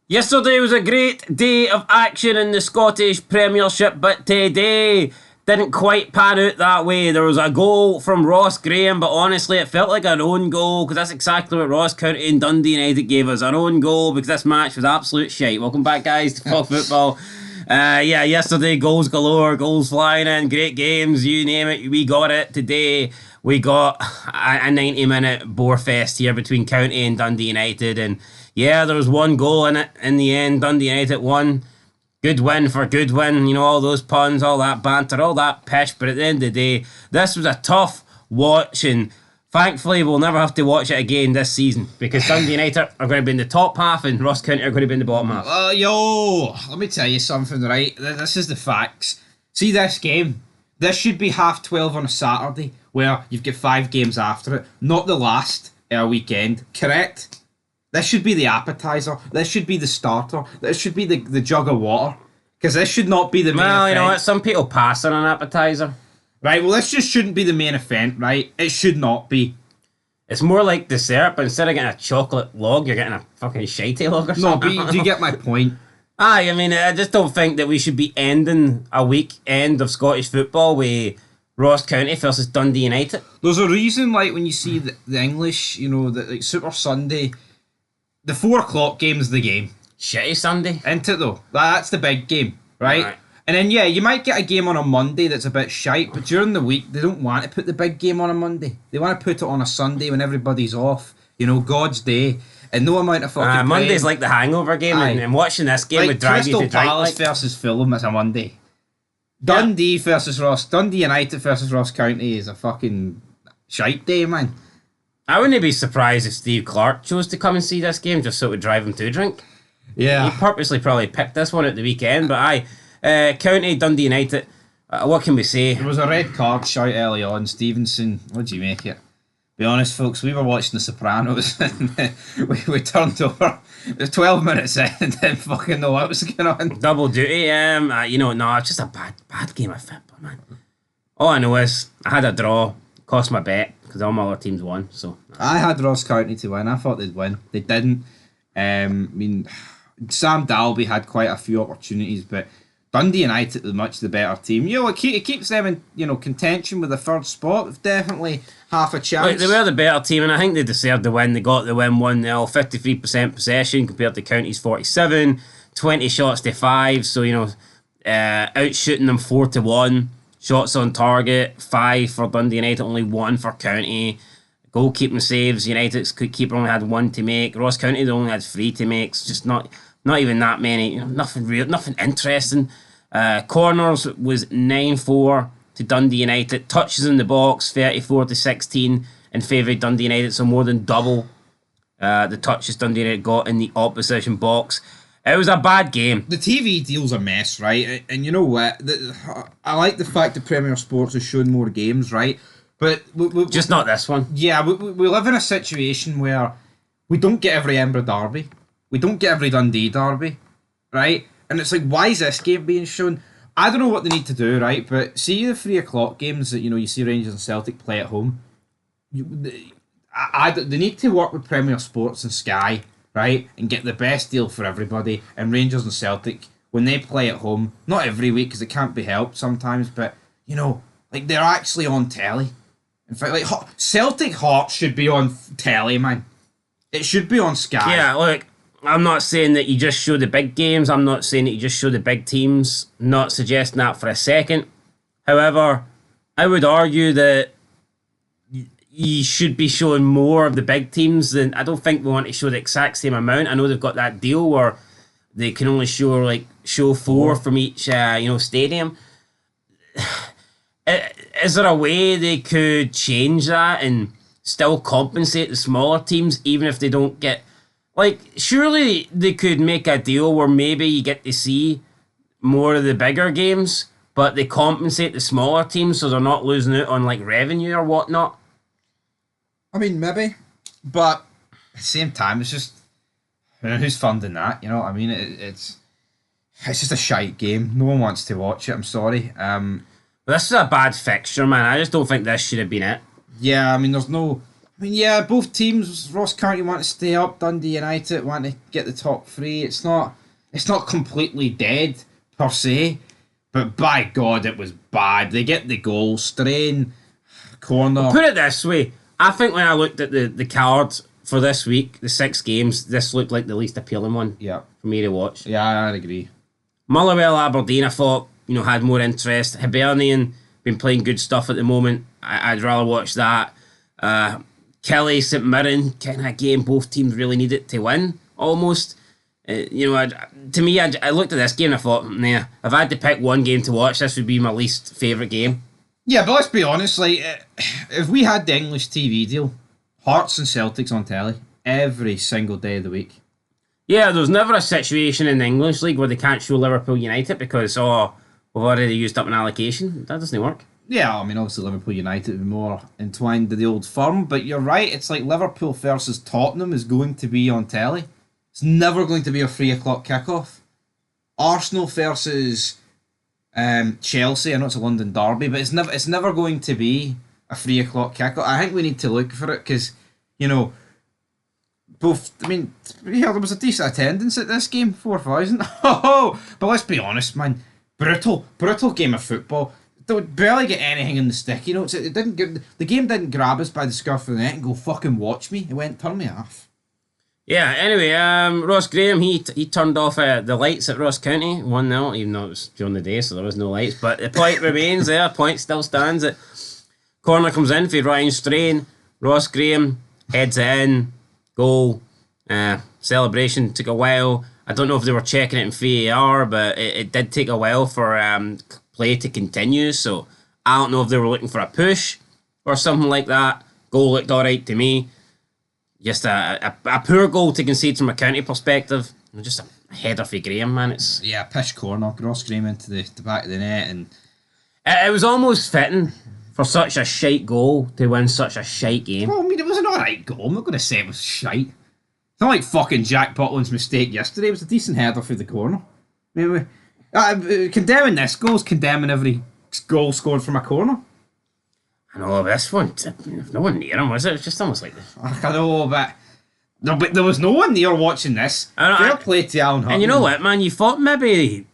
Yesterday was a great day of action in the Scottish Premiership, but today didn't quite pan out that way. There was a goal from Ross Graham, but honestly, it felt like an own goal because that's exactly what Ross County and Dundee United gave us. An own goal because this match was absolute shite. Welcome back, guys, to Talk Football. Yesterday, goals galore, goals flying in, great games, you name it, we got it. Today, we got a 90-minute bore fest here between County and Dundee United, and yeah, there was one goal in it in the end. Dundee United won. Good win for good win. You know, all those puns, all that banter, all that pish. But at the end of the day, this was a tough watch. And thankfully, we'll never have to watch it again this season because Dundee United are going to be in the top half and Ross County are going to be in the bottom half. Let me tell you something, right? This is the facts. See this game? This should be 12:30 on a Saturday where you've got 5 games after it, not the last weekend. Correct? This should be the appetizer. This should be the starter. This should be the jug of water. Because this should not be the main event. Well, you know what? Some people pass on an appetizer. Right, well, this just shouldn't be the main event, right? It should not be. It's more like dessert, but instead of getting a chocolate log, you're getting a fucking shitey log or something. No, but do you get my point? I mean, I just don't think that we should be ending a weekend of Scottish football with Ross County versus Dundee United. There's a reason, like, when you see the English, you know, like Super Sunday... The 4 o'clock game's the game. Shitty Sunday. Isn't it though? That's the big game, right? And then, yeah, you might get a game on a Monday that's a bit shite, but during the week, they don't want to put the big game on a Monday. They want to put it on a Sunday when everybody's off. You know, God's day. And no amount of fucking Monday's like the hangover game, and watching this game like would drive Crystal you to drink. Palace versus Fulham is a Monday. Dundee United versus Ross County is a fucking shite day, man. I wouldn't be surprised if Steve Clark chose to come and see this game just so it would drive him to drink. Yeah. He purposely probably picked this one at the weekend, but County, Dundee United, what can we say? There was a red card shout early on. Stevenson, what do you make it? Be honest, folks, we were watching The Sopranos and we turned over. It was 12 minutes in and didn't fucking know what was going on. Double duty, it's just a bad game of football, man. All I know is I had a draw, cost my bet, because all my other teams won. So I had Ross County to win. I thought they'd win. They didn't. Sam Dalby had quite a few opportunities, but Dundee United was much the better team. You know, it keeps them in contention with the third spot. With definitely half a chance. Like, they were the better team, and I think they deserved the win. They got the win 1-0, 53% possession compared to County's 47, 20 shots to 5. So outshooting them 4-1. Shots on target, 5 for Dundee United, only 1 for County. Goalkeeping saves, United's keeper only had 1 to make. Ross County, they only had 3 to make. It's just not even that many. Nothing real, nothing interesting. Corners was 9-4 to Dundee United. Touches in the box, 34-16 in favour of Dundee United. So more than double the touches Dundee United got in the opposition box. It was a bad game. The TV deal's a mess, right? And you know what? I like the fact that Premier Sports is showing more games, right? But just not this one. Yeah, we live in a situation where we don't get every Edinburgh derby. We don't get every Dundee derby, right? And it's like, why is this game being shown? I don't know what they need to do, right? But see the 3 o'clock games that, you see Rangers and Celtic play at home. They need to work with Premier Sports and Sky, right, and get the best deal for everybody. And Rangers and Celtic, when they play at home, not every week because it can't be helped sometimes, but, they're actually on telly. In fact, Celtic Hearts should be on telly, man. It should be on Sky. Yeah, look, I'm not saying that you just show the big games. I'm not saying that you just show the big teams. Not suggesting that for a second. However, I would argue that you should be showing more of the big teams than... I don't think we want to show the exact same amount. I know they've got that deal where they can only show 4 from each stadium. Is there a way they could change that and still compensate the smaller teams even if they don't get... surely they could make a deal where maybe you get to see more of the bigger games, but they compensate the smaller teams so they're not losing out on revenue or whatnot. I mean, maybe, but at the same time, it's just who's funding that? You know what I mean? It's just a shite game. No one wants to watch it. I'm sorry. But this is a bad fixture, man. I just don't think this should have been it. Yeah, I mean, there's no I mean, yeah, both teams, Ross County want to stay up, Dundee United want to get the top three. It's not completely dead, per se, but by God, it was bad. They get the goal, Strain, corner. Put it this way, I think when I looked at the card for this week, the 6 games, this looked like the least appealing one Yeah. for me to watch. Yeah, I agree. Motherwell Aberdeen, I thought, had more interest. Hibernian been playing good stuff at the moment. I'd rather watch that. Kelly, St Mirren, kind of a game both teams really needed to win, almost. I looked at this game and I thought, nah, if I had to pick one game to watch, this would be my least favourite game. Yeah, but let's be honest, like, if we had the English TV deal, Hearts and Celtics on telly every single day of the week. Yeah, there's never a situation in the English League where they can't show Liverpool United because, we've already used up an allocation. That doesn't work. Yeah, I mean, obviously Liverpool United are more entwined to the old firm, but you're right, it's like Liverpool versus Tottenham is going to be on telly. It's never going to be a 3 o'clock kickoff. Arsenal versus Chelsea, I know it's a London derby, but it's never going to be a 3 o'clock kickoff. I think we need to look for it because, there was a decent attendance at this game, 4,000. Oh, but let's be honest, man, brutal game of football. They would barely get anything in the sticky notes. The game didn't grab us by the scruff of the neck and go fucking watch me. It went turn me off. Yeah, anyway, Ross Graham, he turned off the lights at Ross County, 1-0, even though it was during the day, so there was no lights. But the point remains there, point still stands. Corner comes in for Ryan Strain. Ross Graham heads it in, goal. Celebration took a while. I don't know if they were checking it in VAR, but it did take a while for play to continue, so I don't know if they were looking for a push or something like that. Goal looked alright to me. Just a poor goal to concede from a county perspective. Just a header for Graham, man. Pish corner, Ross Graham into the back of the net, and it was almost fitting for such a shite goal to win such a shite game. Well, I mean, it was an alright goal. I'm not going to say it was shite. It's not like fucking Jack Butland's mistake yesterday. It was a decent header through the corner. I mean, condemning this goal is condemning every goal scored from a corner. I know, this one, no one near him, was it? It was just almost like this. I know, but there was no one near watching this. Fair play to Alan Hutton. And you know what, man? You thought maybe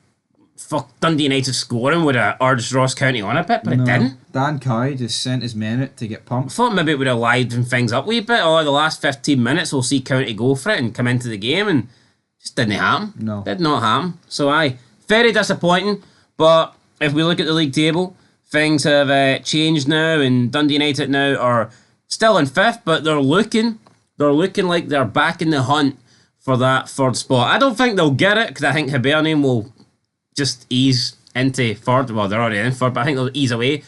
Dundee United scoring would have urged Ross County on a bit, but it didn't. Dan Cowie just sent his men out to get pumped. I thought maybe it would have livened things up a wee bit. The last 15 minutes we'll see County go for it and come into the game, and just didn't happen. No. Did not happen. So very disappointing, but if we look at the league table, things have changed now, and Dundee United now are still in 5th, but they're looking like they're back in the hunt for that 3rd spot. I don't think they'll get it, because I think Hibernian will just ease into 3rd. Well, they're already in 3rd, but I think they'll ease away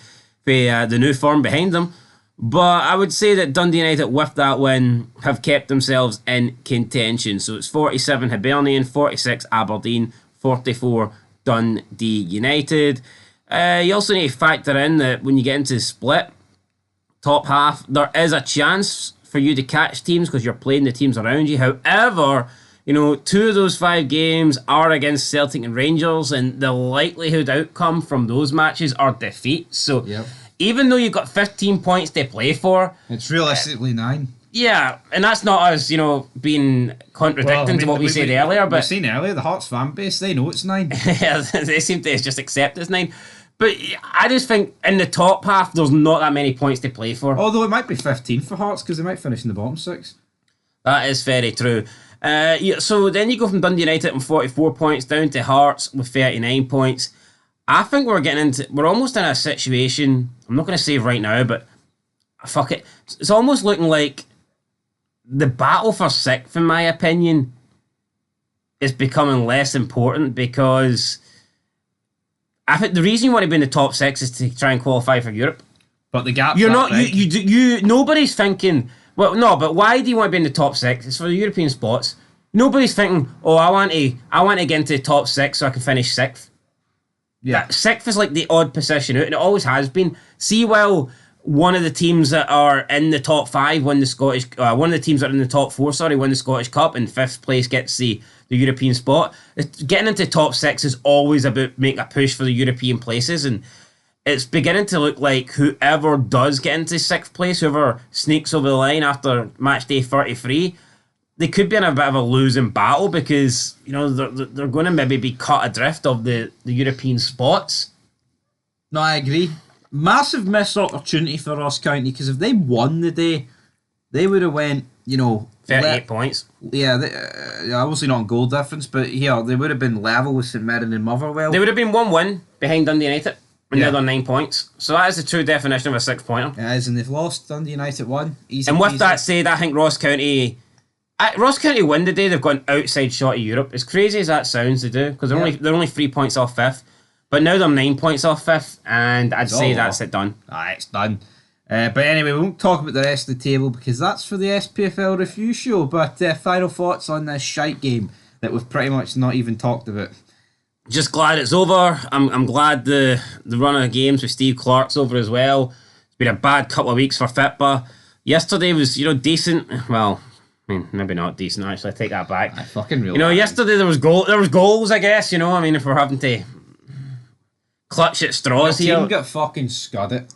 with the new form behind them. But I would say that Dundee United, with that win, have kept themselves in contention. So it's 47 Hibernian, 46 Aberdeen, 44 Dundee United. You also need to factor in that when you get into the split, top half, there is a chance for you to catch teams because you're playing the teams around you. However, 2 of those 5 games are against Celtic and Rangers, and the likelihood outcome from those matches are defeat. So even though you've got 15 points to play for, it's realistically 9. Yeah, and that's not us, being contradicting to what we said earlier. But we've seen earlier, the Hearts fan base, they know it's 9. Yeah, they seem to just accept it's 9. But I just think in the top half, there's not that many points to play for. Although it might be 15 for Hearts, because they might finish in the bottom 6. That is very true. So then you go from Dundee United with 44 points down to Hearts with 39 points. I think we're almost in a situation, I'm not going to say right now, but fuck it. It's almost looking like the battle for 6th, in my opinion, is becoming less important, because I think the reason you want to be in the top 6 is to try and qualify for Europe. But the gap. You're not. Nobody's thinking. Well, no. But why do you want to be in the top 6? It's for the European spots. Nobody's thinking. Oh, I want to get into the top 6 so I can finish 6th. Yeah. 6th is like the odd position out, and it always has been. See, well, one of the teams that are in the top 5 win the Scottish. One of the teams that are in the top 4, win the Scottish Cup, and 5th place gets the European spot. Getting into top 6 is always about making a push for the European places, and it's beginning to look like whoever does get into 6th place, whoever sneaks over the line after match day 33, they could be in a bit of a losing battle because, you know, they're going to maybe be cut adrift of the European spots. No, I agree. Massive missed opportunity for Ross County because if they won the day, they would have went, you know... 38 points. Yeah, obviously not goal difference, but yeah, they would have been level with St Mirren and Motherwell. They would have been 1-1 behind Dundee United. And now they're 9 points. So that is the true definition of a 6-pointer. It is, and they've lost. Dundee United won. Easy. And with that said, I think Ross County win the day. They've got an outside shot of Europe. As crazy as that sounds, they do, because they're only 3 points off 5th. But now they're 9 points off 5th, and I'd say that's it done. It's done. But anyway, we won't talk about the rest of the table because that's for the SPFL review show. But final thoughts on this shite game that we've pretty much not even talked about. Just glad it's over. I'm glad the run of games with Steve Clark's over as well. It's been a bad couple of weeks for Fitba. Yesterday was, you know, decent. Well, I mean, maybe not decent, actually. I take that back. I fucking realize. You know, yesterday there was goals, I guess, you know. I mean, if we're having to clutch at straws here. Team got fucking scudded.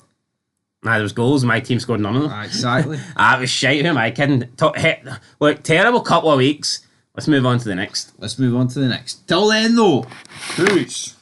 Nah, there was goals. My team scored none of them. Exactly. It was shite. Who am I kidding? Look, terrible couple of weeks. Let's move on to the next. Till then, though. Peace.